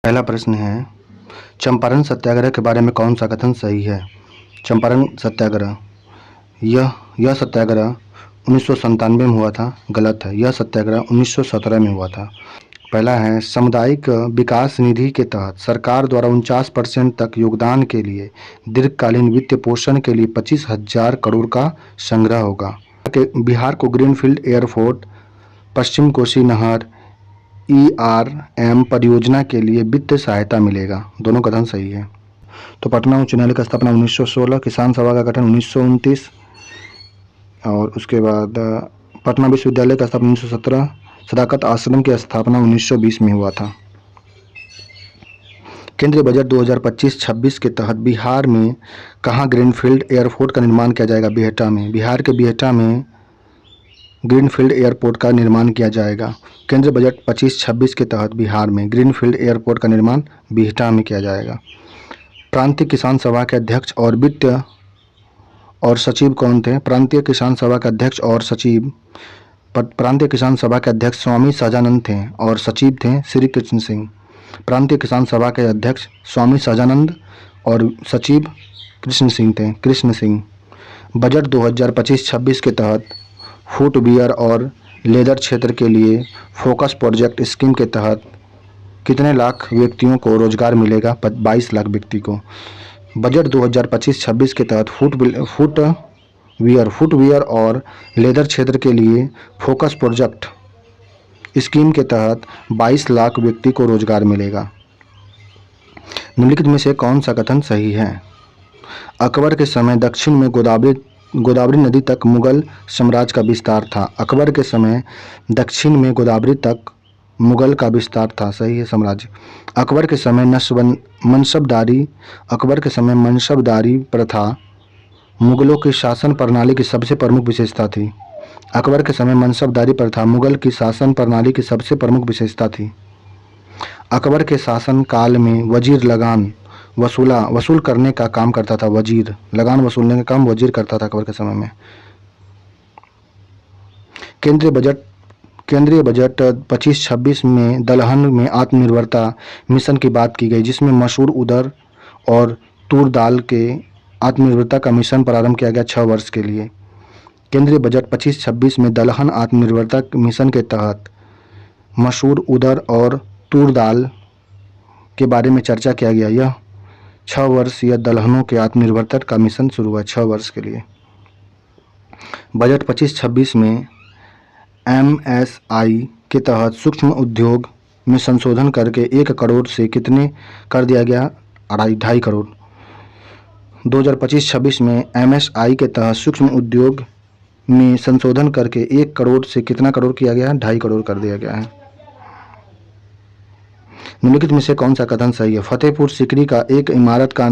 पहला प्रश्न है, चंपारण सत्याग्रह के बारे में कौन सा कथन सही है? चंपारण सत्याग्रह, यह सत्याग्रह 1997 में हुआ था। गलत है, यह सत्याग्रह 1917 में हुआ था। पहला है, सामुदायिक विकास निधि के तहत सरकार द्वारा 49% तक योगदान के लिए दीर्घकालीन वित्तीय पोषण के लिए 25,000 करोड़ का संग्रह होगा। बिहार को ग्रीनफील्ड एयरपोर्ट, पश्चिम कोसी नहर ERM परियोजना के लिए वित्तीय सहायता मिलेगा। दोनों कथन सही है। तो पटना उच्च न्यायालय का स्थापना 1916, किसान सभा का गठन 1929 और उसके बाद पटना विश्वविद्यालय का स्थापना 1917, सदाकत आश्रम की स्थापना 1920 में हुआ था। केंद्रीय बजट 2025-26 के तहत बिहार में कहाँ ग्रीनफील्ड एयरपोर्ट का निर्माण किया जाएगा? बिहटा में। बिहार के बिहटा में ग्रीनफील्ड एयरपोर्ट का निर्माण किया जाएगा। केंद्रीय बजट 25-26 के तहत बिहार में ग्रीनफील्ड एयरपोर्ट का निर्माण बिहटा में किया जाएगा। प्रांतीय किसान सभा के अध्यक्ष और वित्त और सचिव कौन थे? प्रांतीय किसान सभा के अध्यक्ष और सचिव, प्रांतीय किसान सभा के अध्यक्ष स्वामी सहजानंद थे और सचिव थे श्री कृष्ण सिंह। प्रांतीय किसान सभा के अध्यक्ष स्वामी सहजानंद और सचिव कृष्ण सिंह थे, कृष्ण सिंह। बजट 2025-26 के तहत फुटवियर और लेदर क्षेत्र के लिए फोकस प्रोजेक्ट स्कीम के तहत कितने लाख व्यक्तियों को रोजगार मिलेगा? 22 लाख व्यक्ति को। बजट 2025-26 के तहत फुटवियर और लेदर क्षेत्र के लिए फोकस प्रोजेक्ट स्कीम के तहत 22 लाख व्यक्ति को रोजगार मिलेगा। निम्नलिखित में से कौन सा कथन सही है? अकबर के समय दक्षिण में गोदावरी नदी तक मुगल साम्राज्य का विस्तार था। अकबर के समय दक्षिण में गोदावरी तक मुगल का विस्तार था। सही है साम्राज्य। अकबर के समय मनसबदारी प्रथा मुगलों की शासन प्रणाली की सबसे प्रमुख विशेषता थी। अकबर के समय मनसबदारी प्रथा मुगल की शासन प्रणाली की सबसे प्रमुख विशेषता थी। अकबर के शासन काल में वजीर लगान वसूल करने का काम करता था। वजीर लगान वसूलने का काम वजीर करता था अकबर के समय में। केंद्रीय बजट 25-26 में दलहन में आत्मनिर्भरता मिशन की बात की गई, जिसमें मसूर, उड़द और तूर दाल के आत्मनिर्भरता का मिशन प्रारंभ किया गया 6 वर्ष के लिए। केंद्रीय बजट 25-26 में दलहन आत्मनिर्भरता मिशन के तहत मसूर, उड़द और तूर दाल के बारे में चर्चा किया गया। यह 6 वर्ष या दलहनों के आत्मनिर्भरता का मिशन शुरू हुआ 6 वर्ष के लिए। बजट 25-26 में MSI के तहत सूक्ष्म उद्योग में संशोधन करके 1 करोड़ से कितने कर दिया गया? 2.5 करोड़। 2025-26 में MSI के तहत सूक्ष्म उद्योग में संशोधन करके 1 करोड़ से कितना करोड़ किया गया? 2.5 करोड़ कर दिया गया है। निम्नलिखित में से कौन सा कथन सही है? फतेहपुर सीकरी का एक इमारत का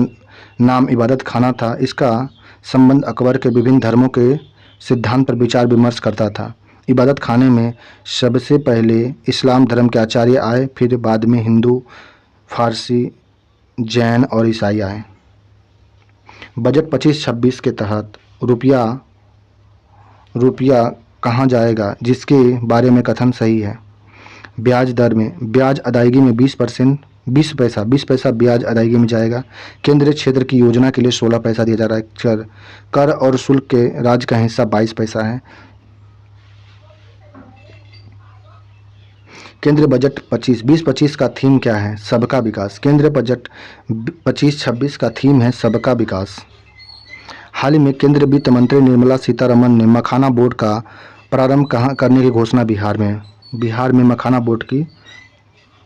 नाम इबादत खाना था। इसका संबंध अकबर के विभिन्न धर्मों के सिद्धांत पर विचार विमर्श करता था। इबादत खाने में सबसे पहले इस्लाम धर्म के आचार्य आए, फिर बाद में हिंदू, फारसी, जैन और ईसाई आए। बजट 25-26 के तहत रुपया कहाँ जाएगा, जिसके बारे में कथन सही है? ब्याज दर में, ब्याज अदायगी में 20 पैसा ब्याज अदायगी में जाएगा। केंद्रीय क्षेत्र की योजना के लिए 16 पैसा दिया जा रहा है। कर और शुल्क के राज्य का हिस्सा 22 पैसा है। केंद्रीय बजट 20-25 का थीम क्या है? सबका विकास। केंद्रीय बजट 25-26 का थीम है सबका विकास। हाल ही में केंद्रीय वित्त मंत्री निर्मला सीतारमण ने मखाना बोर्ड का प्रारंभ करने की घोषणा बिहार में मखाना बोर्ड की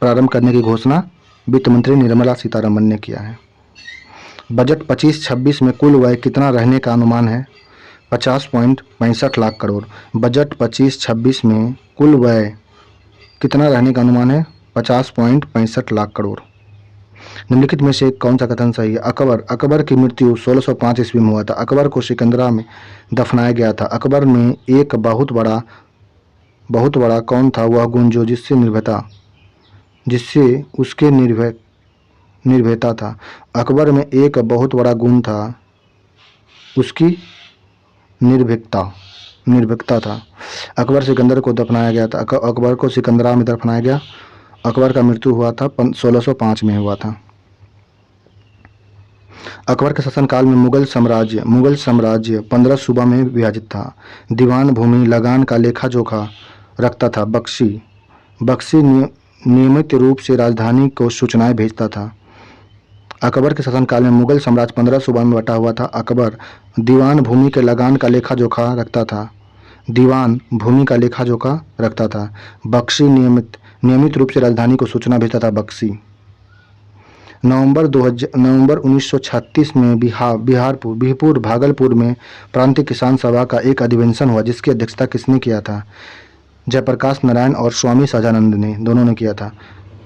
प्रारंभ करने की घोषणा वित्त मंत्री निर्मला सीतारमण ने किया है। बजट 25-26 में कुल व्यय कितना रहने का अनुमान है? 50.65 लाख करोड़। बजट 25-26 में कुल व्यय कितना रहने का अनुमान है? 50.65 लाख करोड़। निम्नलिखित में से कौन सा कथन सही है? अकबर की मृत्यु 1605 ईस्वी में हुआ था। अकबर को सिकंदरा में दफनाया गया था। अकबर में एक बहुत बड़ा कौन था? वह गुण जो जिससे उसके निर्भयता था। अकबर में एक बहुत बड़ा गुण था, उसकी निर्भीकता था। अकबर सिकंदर को दफनाया गया था। अकबर को सिकंदरा में दफनाया गया अकबर का मृत्यु हुआ था 1605 में हुआ था। अकबर के शासनकाल में मुगल साम्राज्य 15 सूबा में विभाजित था। दीवान भूमि लगान का लेखा जोखा रखता था। बख्शी नियमित रूप से राजधानी को सूचनाएं भेजता था। अकबर के शासनकाल में मुगल साम्राज्य 15 सूबा में बटा हुआ था। अकबर दीवान भूमि के लगान का लेखा जोखा रखता था। दीवान भूमि का लेखा जोखा रखता था। बख्शी नियमित रूप से राजधानी को सूचना भेजता था। बख्शी नवंबर 1936 में बिहपुर भागलपुर में प्रांतीय किसान सभा का एक अधिवेशन हुआ, जिसकी अध्यक्षता किसने किया था? जयप्रकाश नारायण और स्वामी सहजानंद ने, दोनों ने किया था।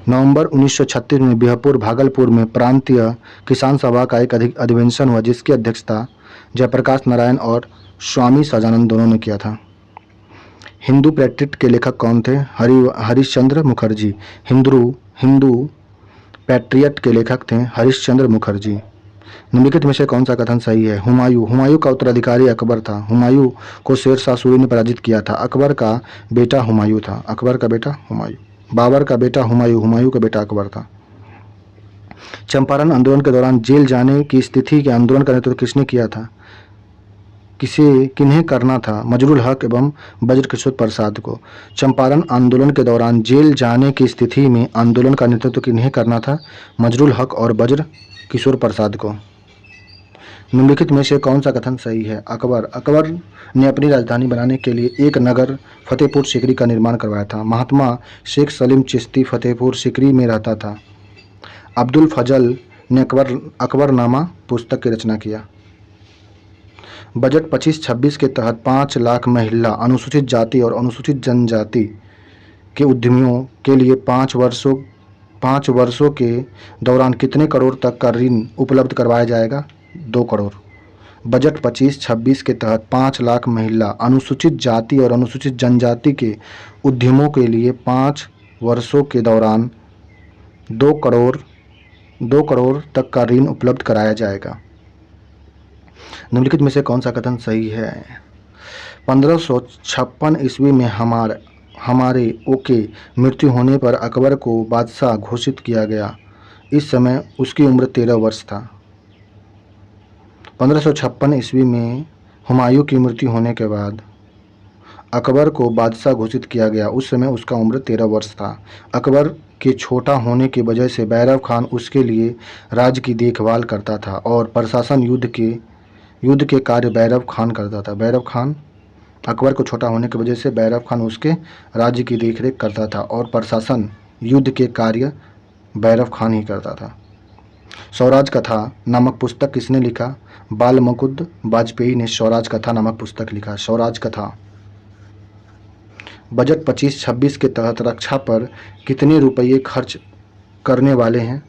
नवंबर 1936 में बिहपुर भागलपुर में प्रांतीय किसान सभा का एक अधिवेशन हुआ, जिसकी अध्यक्षता जयप्रकाश नारायण और स्वामी सहजानंद दोनों ने किया था। हिंदू पैट्रियट के लेखक कौन थे? हरिश्चंद्र मुखर्जी। हिंदू पैट्रियट के लेखक थे हरिश्चंद्र मुखर्जी। निम्नलिखित में से कौन सा कथन सही है? हुमायूं का उत्तराधिकारी अकबर था। हुमायूं को शेर शाह सूरी ने पराजित किया था। अकबर का बेटा हुमायूं था। अकबर का बेटा हुमायूं। बाबर का बेटा हुमायूं का बेटा अकबर था। चंपारण आंदोलन के दौरान जेल जाने की स्थिति के आंदोलन का नेतृत्व किसने किया था? किन्हें करना था? मजरूल हक एवं बज्र किशोर प्रसाद को। चंपारण आंदोलन के दौरान जेल जाने की स्थिति में आंदोलन का नेतृत्व किन्हें करना था? मजरूल हक और बज्र किशोर प्रसाद को। निम्नलिखित में से कौन सा कथन सही है? अकबर ने अपनी राजधानी बनाने के लिए एक नगर फतेहपुर सीकरी का निर्माण करवाया था। महात्मा शेख सलीम चिश्ती फतेहपुर सीकरी में रहता था। अब्दुल फजल ने अकबरनामा पुस्तक की रचना किया। बजट 25-26 के तहत 5 लाख महिला, अनुसूचित जाति और अनुसूचित जनजाति के उद्यमियों के लिए 5 वर्षों के दौरान कितने करोड़ तक का ऋण उपलब्ध करवाया जाएगा? 2 करोड़। बजट 25-26 के तहत 5 लाख महिला, अनुसूचित जाति और अनुसूचित जनजाति के उद्यमों के लिए 5 वर्षों के दौरान 2 करोड़ तक का ऋण उपलब्ध कराया जाएगा। निम्नलिखित में से कौन सा कथन सही है? 1556 ईस्वी में हमारे ओके मृत्यु होने पर अकबर को बादशाह घोषित किया गया। इस समय उसकी उम्र 13 वर्ष था। 1556 ईस्वी में हुमायूं की मृत्यु होने के बाद अकबर को बादशाह घोषित किया गया। उस समय उसका उम्र 13 वर्ष था। अकबर के छोटा होने की वजह से बैरव खान उसके लिए राज्य की देखभाल करता था और प्रशासन युद्ध के कार्य बैरव खान करता था। अकबर को छोटा होने की वजह से बैरव खान उसके राज्य की देखरेख करता था और प्रशासन युद्ध के कार्य बैरव खान ही करता था। स्वराज कथा नामक पुस्तक किसने लिखा? बाल मुकुंद वाजपेयी ने स्वराज कथा नामक पुस्तक लिखा। स्वराज कथा। बजट 25-26 के तहत रक्षा पर कितने रुपये खर्च करने वाले हैं?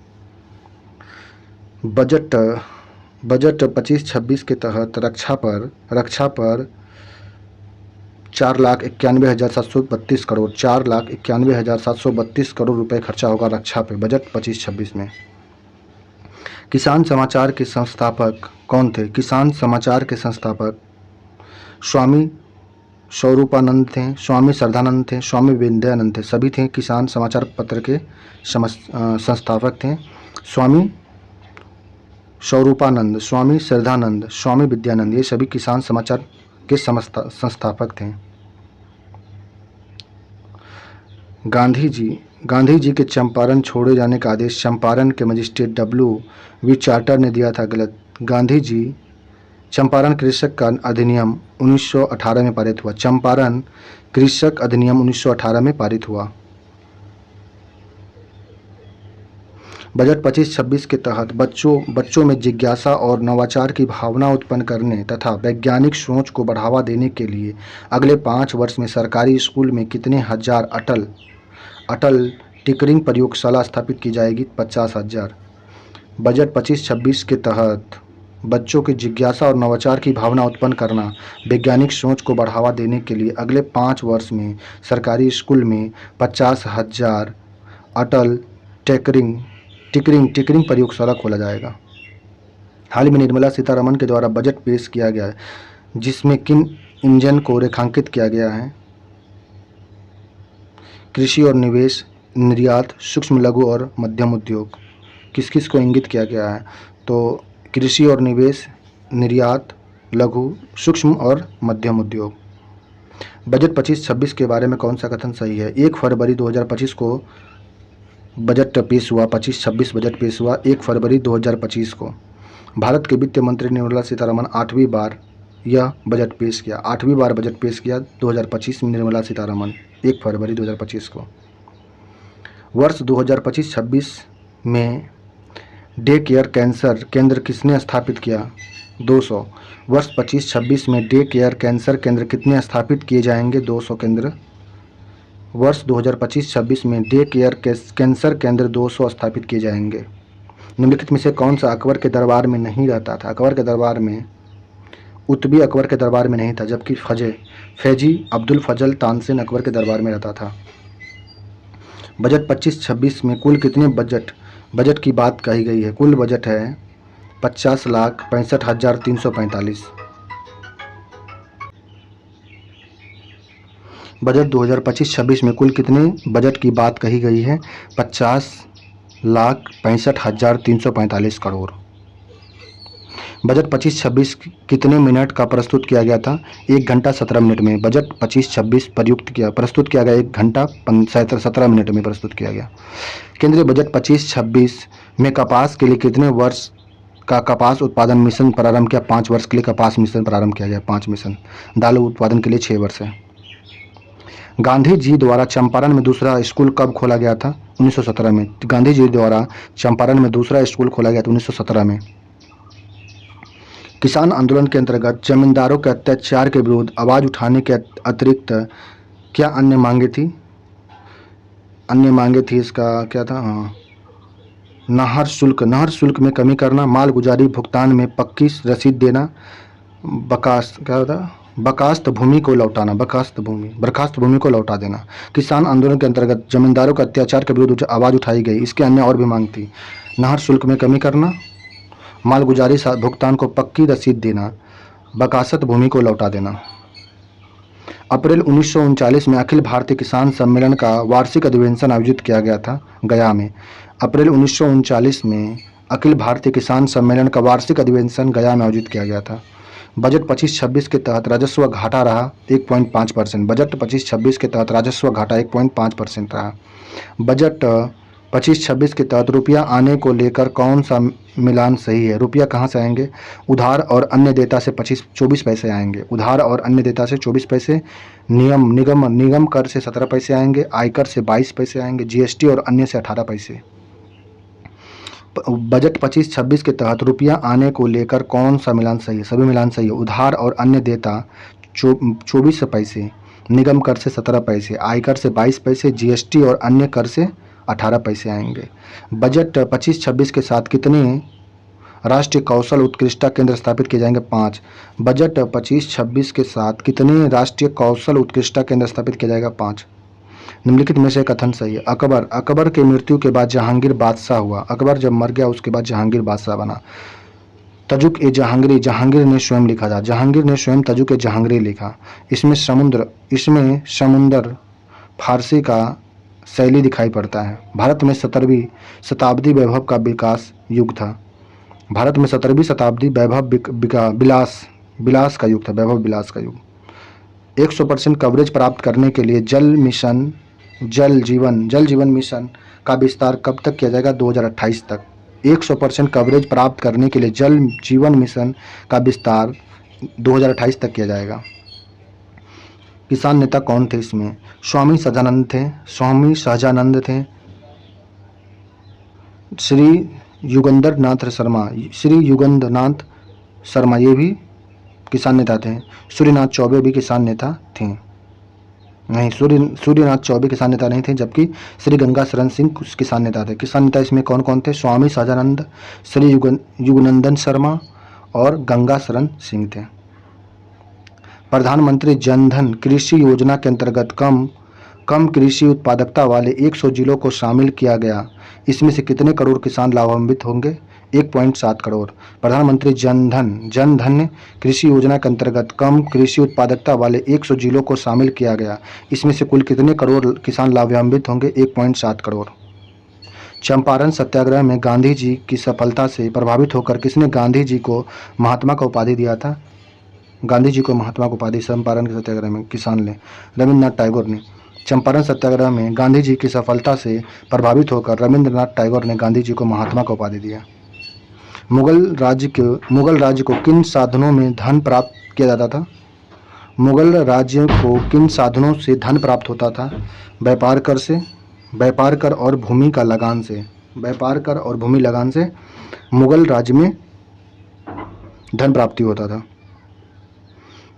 बजट 25-26 के तहत रक्षा पर 4,91,732 करोड़ 4,91,732 करोड़ रुपए खर्चा होगा रक्षा पे बजट 25-26 में। किसान समाचार के संस्थापक कौन थे? किसान समाचार के संस्थापक स्वामी स्वरूपानंद थे, स्वामी श्रद्धानंद थे, स्वामी विद्यानंद थे। सभी थे किसान समाचार पत्र के संस्थापक थे। स्वामी स्वरूपानंद, स्वामी श्रद्धानंद, स्वामी विद्यानंद, ये सभी किसान समाचार के संस्थापक थे। गांधी जी के चंपारण छोड़े जाने का आदेश चंपारण के मजिस्ट्रेट W.V. चार्टर ने दिया था। गलत। गांधी जी चंपारण कृषक का अधिनियम 1918 में पारित हुआ। चंपारण कृषक अधिनियम 1918 में पारित हुआ। बजट 25-26 के तहत बच्चों में जिज्ञासा और नवाचार की भावना उत्पन्न करने तथा वैज्ञानिक सोच को बढ़ावा देने के लिए अगले 5 वर्ष में सरकारी स्कूल में कितने हजार अटल टिकरिंग प्रयोगशाला स्थापित की जाएगी? 50,000। बजट 25-26 के तहत बच्चों की जिज्ञासा और नवाचार की भावना उत्पन्न करना, वैज्ञानिक सोच को बढ़ावा देने के लिए अगले 5 वर्ष में सरकारी स्कूल में 50,000 अटल टिकरिंग प्रयोगशाला खोला जाएगा। हाल ही में निर्मला सीतारमण के द्वारा बजट पेश किया गया है, जिसमें किन इंजन को रेखांकित किया गया है? कृषि और निवेश, निर्यात, सूक्ष्म लघु और मध्यम उद्योग, किस किस को इंगित किया गया है? तो कृषि और निवेश, निर्यात, लघु, सूक्ष्म और मध्यम उद्योग। बजट 25-26 के बारे में कौन सा कथन सही है? 1 फरवरी 2025 को बजट पेश हुआ, 25-26 बजट पेश हुआ 1 फरवरी 2025 को। भारत के वित्त मंत्री निर्मला सीतारमण 8वीं बार यह बजट पेश किया, 8वीं बार बजट पेश किया 2025 में निर्मला सीतारमण 1 फरवरी 2025 को। वर्ष 2025-26 में डे केयर कैंसर केंद्र किसने स्थापित किया? 200। वर्ष 25-26 में डे केयर कैंसर केंद्र कितने स्थापित किए जाएंगे? 200 केंद्र। वर्ष 2025-26 में डे केयर कैंसर केंद्र 200 स्थापित किए जाएंगे। निम्नलिखित में से कौन सा अकबर के दरबार में नहीं रहता था? अकबर के दरबार में उतबी अकबर के दरबार में नहीं था, जबकि फैजी अब्दुल फजल तानसेन अकबर के दरबार में रहता था। बजट 25-26 में कुल कितने बजट की बात कही गई है? कुल बजट है 50,65,345। बजट 2025-26 में कुल कितने बजट की बात कही गई है? 50,65,345 करोड़। बजट 25-26 कितने मिनट का प्रस्तुत किया गया था? 1 घंटा 17 मिनट में। बजट 25-26 प्रस्तुत किया गया 1 घंटा 17 मिनट में प्रस्तुत किया गया। केंद्रीय बजट 25-26 में कपास के लिए कितने वर्ष का कपास उत्पादन मिशन प्रारंभ किया? 5 वर्ष के लिए कपास मिशन प्रारंभ किया गया, 5 मिशन। दाल उत्पादन के लिए 6 वर्ष है। गांधी जी द्वारा चंपारण में दूसरा स्कूल कब खोला गया था? 1917 में। गांधी जी द्वारा चंपारण में दूसरा स्कूल खोला गया था 1917 में। किसान आंदोलन के अंतर्गत जमींदारों के अत्याचार के विरुद्ध आवाज़ उठाने के अतिरिक्त क्या अन्य मांगे थी? इसका क्या था? नहर शुल्क में कमी करना, माल गुजारी भुगतान में पक्की रसीद देना, बर्खास्त भूमि को लौटा देना। किसान आंदोलन के अंतर्गत जमींदारों के अत्याचार के विरुद्ध आवाज़ उठाई गई, इसके अन्य और भी मांग थी। नहर शुल्क में कमी करना, माल गुजारी भुगतान को पक्की रसीद देना, बकासत भूमि को लौटा देना। अप्रैल 1939 में अखिल भारतीय किसान सम्मेलन का वार्षिक अधिवेशन आयोजित किया गया था गया में। अप्रैल 1939 में अखिल भारतीय किसान सम्मेलन का वार्षिक अधिवेशन गया में आयोजित किया गया था। बजट 25-26 के तहत राजस्व घाटा रहा 1.5%। बजट 25-26 के तहत राजस्व घाटा 1.5% रहा। बजट 25-26 के तहत रुपया आने को लेकर कौन सा मिलान सही है? रुपया कहाँ से आएंगे? उधार और अन्य देयता से 24 पैसे आएंगे। उधार और अन्य देयता से 24 पैसे। निगम कर से 17 पैसे आएंगे। आयकर से 22 पैसे आएंगे। जीएसटी और अन्य से 18 पैसे। बजट 25-26 के तहत रुपया आने को लेकर कौन सा मिलान सही है? सभी मिलान सही है। उधार और अन्य देयता 24 पैसे, निगम कर से 17 पैसे, आयकर से 22 पैसे, जीएसटी और अन्य कर से 18 पैसे आएंगे। बजट 25-26 के साथ कितने राष्ट्रीय कौशल उत्कृष्टता केंद्र स्थापित किए जाएंगे? 5। बजट 25-26 के साथ कितने राष्ट्रीय कौशल उत्कृष्टता केंद्र स्थापित किया जाएगा? 5। निम्नलिखित में से कथन सही है? अकबर के मृत्यु के बाद जहांगीर बादशाह हुआ। अकबर जब मर गया उसके बाद जहांगीर बादशाह बना। तजुक ए जहांगीरी, जहांगीर ने स्वयं लिखा था। जहांगीर ने स्वयं तजुक ए जहांगीरी लिखा। इसमें समुद्र फारसी का शैली दिखाई पड़ता है। भारत में 17वीं शताब्दी वैभव का विकास युग था। भारत में 17वीं शताब्दी विलास का युग था। वैभव विलास का युग। 100% कवरेज प्राप्त करने के लिए जल जीवन मिशन का विस्तार कब तक किया जाएगा? 2028 तक। 100% कवरेज प्राप्त करने के लिए जल जीवन मिशन का विस्तार 2028 तक किया जाएगा। किसान नेता कौन थे इसमें? स्वामी सहजानंद थे, श्री युगंधर शर्मा ये भी किसान नेता थे। सूर्यनाथ चौबे भी किसान नेता थे। नहीं, सूर्यनाथ चौबे किसान नेता नहीं थे, जबकि श्री गंगा शरण सिंह किसान नेता थे। किसान नेता इसमें कौन कौन थे? स्वामी सहजानंद, श्री युगनंदन शर्मा और गंगा शरण सिंह थे। प्रधानमंत्री जनधन कृषि योजना के अंतर्गत कम कृषि उत्पादकता वाले 100 जिलों को शामिल किया गया। इसमें से कितने करोड़ किसान लाभान्वित होंगे? 1.7 करोड़। प्रधानमंत्री जन धन कृषि योजना के अंतर्गत कम कृषि उत्पादकता वाले 100 जिलों को शामिल किया गया। इसमें से कुल कितने करोड़ किसान लाभान्वित होंगे? 1.7 करोड़। चंपारण सत्याग्रह में गांधी जी की सफलता से प्रभावित होकर किसने गांधी जी को महात्मा का उपाधि दिया था? गांधी जी को महात्मा की उपाधि चंपारण के सत्याग्रह में किसान ने रविन्द्रनाथ टैगोर ने। चंपारण सत्याग्रह में गांधी जी की सफलता से प्रभावित होकर रविन्द्रनाथ टैगोर ने गांधी जी को महात्मा का उपाधि दिया। मुगल राज्य को किन साधनों में धन प्राप्त किया जाता था? मुगल राज्य को किन साधनों से धन प्राप्त होता था? व्यापार कर से, व्यापार कर और भूमि का लगान से। व्यापार कर और भूमि लगान से मुगल राज्य में धन प्राप्ति होता था।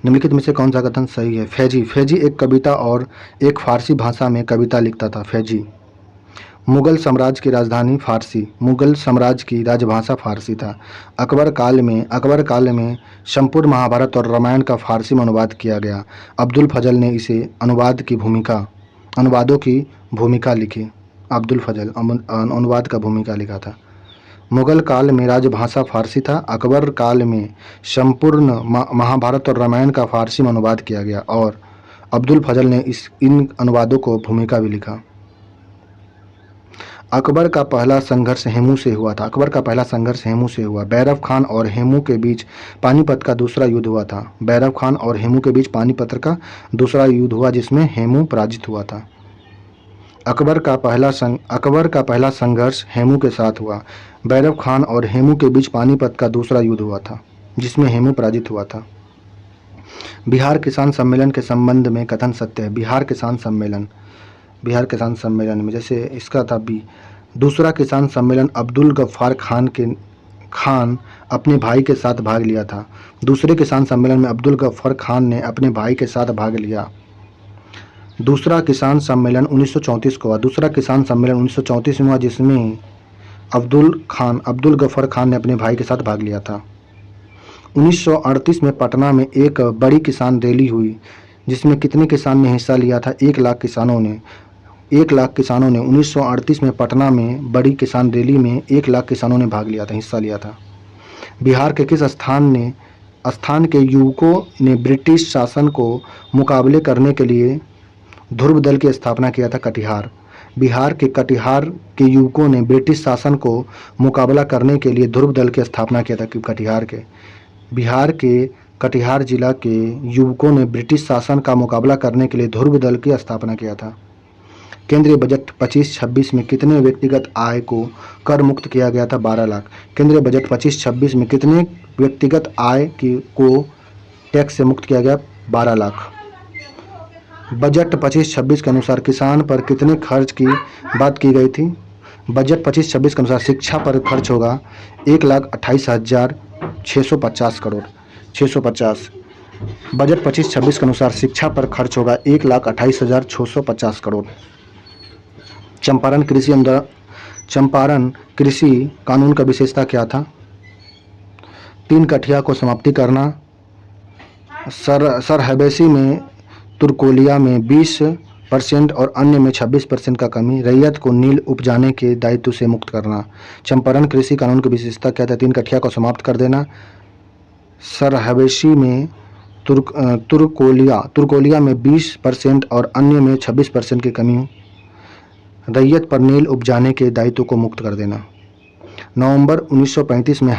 निम्नलिखित में से कौन सा कथन सही है? फैजी एक कविता और एक फारसी भाषा में कविता लिखता था। फैजी मुगल साम्राज्य की राजधानी फारसी, मुगल साम्राज्य की राजभाषा फारसी था। अकबर काल में संपूर्ण महाभारत और रामायण का फारसी में अनुवाद किया गया। अब्दुल फजल ने इसे अनुवादों की भूमिका लिखी। अब्दुल फजल अनुवाद का भूमिका लिखा था। मुगल काल में राजभाषा फारसी था। अकबर काल में संपूर्ण महाभारत और रामायण का फारसी में अनुवाद किया गया और अब्दुल फजल ने इन अनुवादों को भूमिका भी लिखा। अकबर का पहला संघर्ष हेमू से हुआ था। अकबर का पहला संघर्ष हेमू से हुआ। बैरव खान और हेमू के बीच पानीपत का दूसरा युद्ध हुआ था। बैरव खान और हेमू के बीच पानीपत का दूसरा युद्ध हुआ जिसमें हेमू पराजित हुआ था। अकबर का पहला संघर्ष हेमू के साथ हुआ। बैरव खान और हेमू के बीच पानीपत का दूसरा युद्ध हुआ था जिसमें हेमू पराजित हुआ था। बिहार किसान सम्मेलन के संबंध में कथन सत्य है। बिहार किसान सम्मेलन में जैसे इसका था बी, दूसरा किसान सम्मेलन अब्दुल गफ्फार खान अपने भाई के साथ भाग लिया था। दूसरे किसान सम्मेलन में अब्दुल गफ्फार खान ने अपने भाई के साथ भाग लिया। दूसरा किसान सम्मेलन 1934 को हुआ। दूसरा किसान सम्मेलन 1934 में हुआ जिसमें अब्दुल गफ्फार खान ने अपने भाई के साथ भाग लिया था। 1938 में पटना में एक बड़ी किसान रैली हुई जिसमें कितने किसान ने हिस्सा लिया था? 1 लाख किसानों ने 1938 में पटना में बड़ी किसान रैली में 1 लाख किसानों ने हिस्सा लिया था। बिहार के किस स्थान के युवकों ने ब्रिटिश शासन को मुकाबले करने के लिए ध्रुव दल की स्थापना किया था? कटिहार। बिहार के कटिहार के युवकों ने ब्रिटिश शासन को मुकाबला करने के लिए ध्रुव दल की स्थापना किया था। बिहार के कटिहार जिला के युवकों ने ब्रिटिश शासन का मुकाबला करने के लिए ध्रुव दल की स्थापना किया था। केंद्रीय बजट 25-26 में कितने व्यक्तिगत आय को कर मुक्त किया गया था? 12 लाख। केंद्रीय बजट 25-26 में कितने व्यक्तिगत आय को टैक्स से मुक्त किया गया? 12 लाख। बजट 25-26 के अनुसार किसान पर कितने खर्च की बात की गई थी? बजट 25-26 के अनुसार शिक्षा पर खर्च होगा 1,28,650 करोड़। 650। बजट 25-26 के अनुसार शिक्षा पर खर्च होगा 1,28,650 करोड़। चंपारण कृषि कानून का विशेषता क्या था? 3 कठिया को समाप्ति करना, सरहबेसी में तुर्कोलिया में 20% और अन्य में 26% का कमी, रैयत को नील उपजाने के दायित्व से मुक्त करना। चंपारण कृषि कानून की विशेषता क्या था? 3 कठिया को समाप्त कर देना, सरहबेसी में तुर्कोलिया में 20% और अन्य में 26% की कमी, रैयत पर नील उपजाने के दायित्व को मुक्त कर देना। नवंबर 1935 में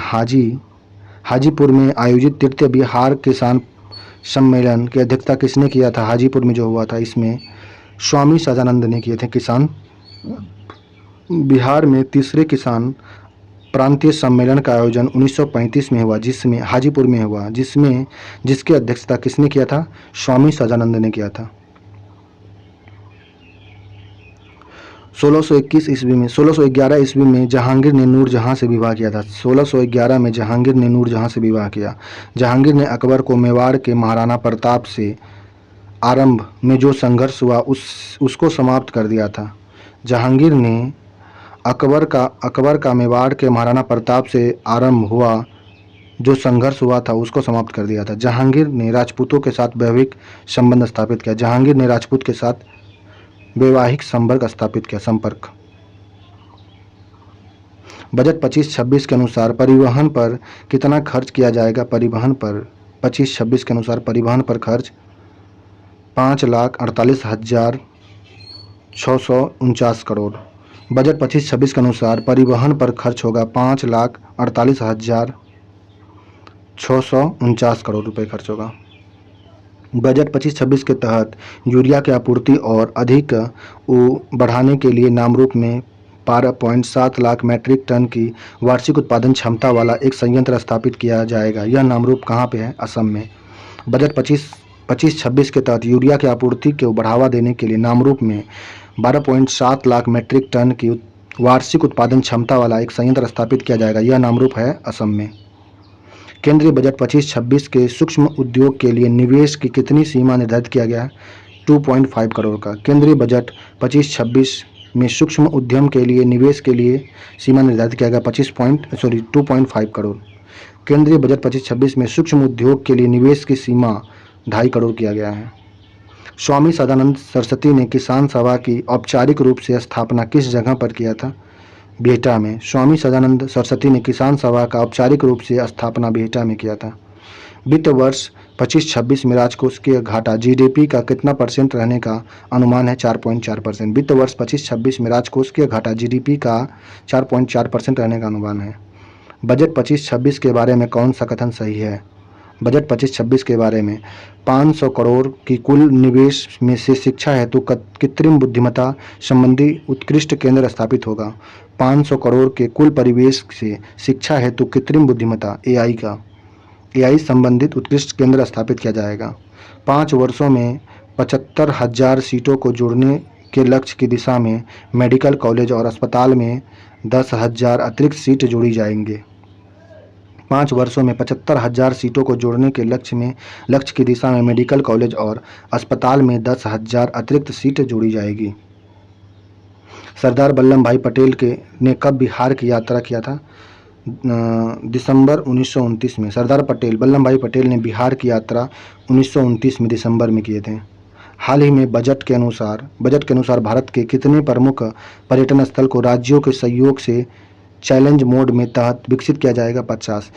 हाजीपुर में आयोजित तृतीय बिहार किसान सम्मेलन की अध्यक्षता किसने किया था? हाजीपुर में जो हुआ था इसमें स्वामी सदानंद ने किए थे। बिहार में तीसरे किसान प्रांतीय सम्मेलन का आयोजन 1935 में हुआ जिसमें हाजीपुर में हुआ जिसकी अध्यक्षता किसने किया था? स्वामी सदानंद ने किया था। 1611 ईस्वी में जहांगीर ने नूरजहां से विवाह किया था। 1611 में जहांगीर ने नूरजहां से विवाह किया। जहांगीर ने अकबर को मेवाड़ के महाराणा प्रताप से आरंभ में जो संघर्ष हुआ उसको समाप्त कर दिया था। जहांगीर ने अकबर का मेवाड़ के महाराणा प्रताप से आरंभ हुआ जो संघर्ष हुआ था उसको समाप्त कर दिया था। जहांगीर ने राजपूतों के साथ वैवाहिक संबंध स्थापित किया। जहांगीर ने राजपूत के साथ वैवाहिक संपर्क स्थापित किया। बजट 25-26 के अनुसार परिवहन पर कितना खर्च किया जाएगा? परिवहन पर 25-26 के अनुसार परिवहन पर खर्च 5,48,649 करोड़। बजट 25-26 के अनुसार परिवहन पर खर्च होगा 5,48,649 करोड़ रुपए खर्च होगा। बजट 25-26 के तहत यूरिया की आपूर्ति और अधिक बढ़ाने के लिए नामरूप में 12.7 लाख मीट्रिक टन की वार्षिक उत्पादन क्षमता वाला एक संयंत्र स्थापित किया जाएगा। यह नामरूप कहाँ पे है? असम में। बजट 25-26 के तहत यूरिया की आपूर्ति को बढ़ावा देने के लिए नामरूप में 12.7 लाख मीट्रिक टन की वार्षिक उत्पादन क्षमता वाला एक संयंत्र स्थापित किया जाएगा। यह नामरूप है असम में। केंद्रीय बजट 25-26 के सूक्ष्म उद्योग के लिए निवेश की कितनी सीमा निर्धारित किया गया है? 2.5 करोड़ का। केंद्रीय बजट 25-26 में सूक्ष्म उद्यम के लिए निवेश के लिए सीमा निर्धारित किया गया 2.5 करोड़। केंद्रीय बजट 25-26 में सूक्ष्म उद्योग के लिए निवेश की सीमा 2.5 करोड़ किया गया है। स्वामी सदानंद सरस्वती ने किसान सभा की औपचारिक रूप से स्थापना किस जगह पर किया था? बिहटा में। स्वामी सदानंद सरस्वती ने किसान सभा का औपचारिक रूप से स्थापना बिहटा में किया था। वित्त वर्ष 25-26 में राजकोषीय घाटा जीडीपी का कितना % रहने का अनुमान है? 4.4%। वित्त वर्ष 25-26 में राजकोषीय घाटा जीडीपी का 4.4% रहने का अनुमान है। बजट 25-26 के बारे में कौन सा कथन सही है? बजट 25-26 के बारे में 500 करोड़ की कुल निवेश में से शिक्षा हेतु कृत्रिम बुद्धिमत्ता संबंधी उत्कृष्ट केंद्र स्थापित होगा। 500 करोड़ के कुल परिवेश से शिक्षा हेतु कृत्रिम बुद्धिमत्ता एआई संबंधित उत्कृष्ट केंद्र स्थापित किया जाएगा। 5 वर्षों में 75,000 सीटों को जोड़ने के लक्ष्य की दिशा में मेडिकल कॉलेज और अस्पताल में 10,000 अतिरिक्त सीट जोड़ी जाएंगे। 5 वर्षों में 75,000 सीटों को जोड़ने के लक्ष्य की दिशा में मेडिकल कॉलेज और अस्पताल में 10,000 अतिरिक्त सीट जोड़ी जाएगी। सरदार वल्लभ भाई पटेल ने कब बिहार की यात्रा किया था? दिसंबर 1929 में। सरदार वल्लभ भाई पटेल ने बिहार की यात्रा 1929 में दिसंबर में किए थे। हाल ही में बजट के अनुसार भारत के कितने प्रमुख पर्यटन स्थल को राज्यों के सहयोग से चैलेंज मोड में तहत विकसित किया जाएगा? 50।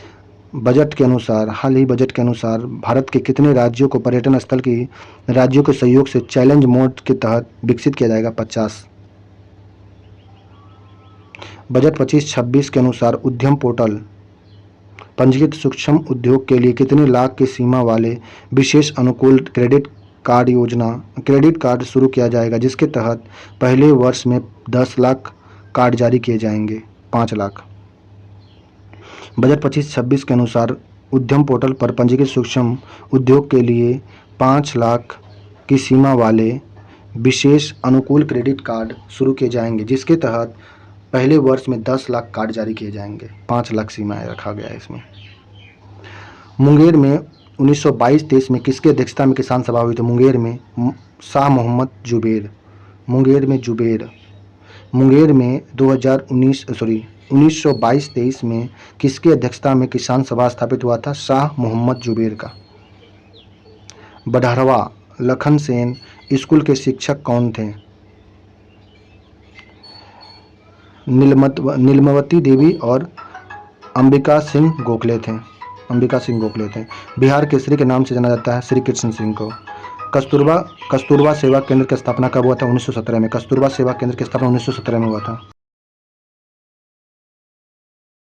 हाल ही बजट के अनुसार भारत के कितने राज्यों को पर्यटन स्थल की राज्यों के सहयोग से चैलेंज मोड के तहत विकसित किया जाएगा? 50। बजट 25-26 के अनुसार उद्यम पोर्टल पंजीकृत सूक्ष्म उद्योग के लिए कितने लाख की सीमा वाले विशेष अनुकूल क्रेडिट कार्ड शुरू किया जाएगा, जिसके तहत पहले वर्ष में 10 लाख कार्ड जारी किए जाएंगे? 5 लाख। बजट 25-26 के अनुसार उद्यम पोर्टल पर पंजीकृत सूक्ष्म उद्योग के लिए 5 लाख की सीमा वाले विशेष अनुकूल क्रेडिट कार्ड शुरू किए जाएंगे, जिसके तहत पहले वर्ष में 10 लाख कार्ड जारी किए जाएंगे। 5 लाख सीमा रखा गया है इसमें। मुंगेर में 1922-23 में किसकी अध्यक्षता में किसान सभा हुई थी? मुंगेर में शाह मोहम्मद जुबैर। मुंगेर में 1922-23 में किसकी अध्यक्षता में किसान सभा स्थापित हुआ था? शाह मोहम्मद जुबैर का। बढरवा लखन सेन स्कूल के शिक्षक कौन थे? नीलमवती देवी और अंबिका सिंह गोखले थे। बिहार केसरी के नाम से जाना जाता है श्री कृष्ण सिंह को। कस्तूरबा सेवा केंद्र की स्थापना कब हुआ था? 1917 में। कस्तूरबा सेवा केंद्र की स्थापना 1917 में हुआ था।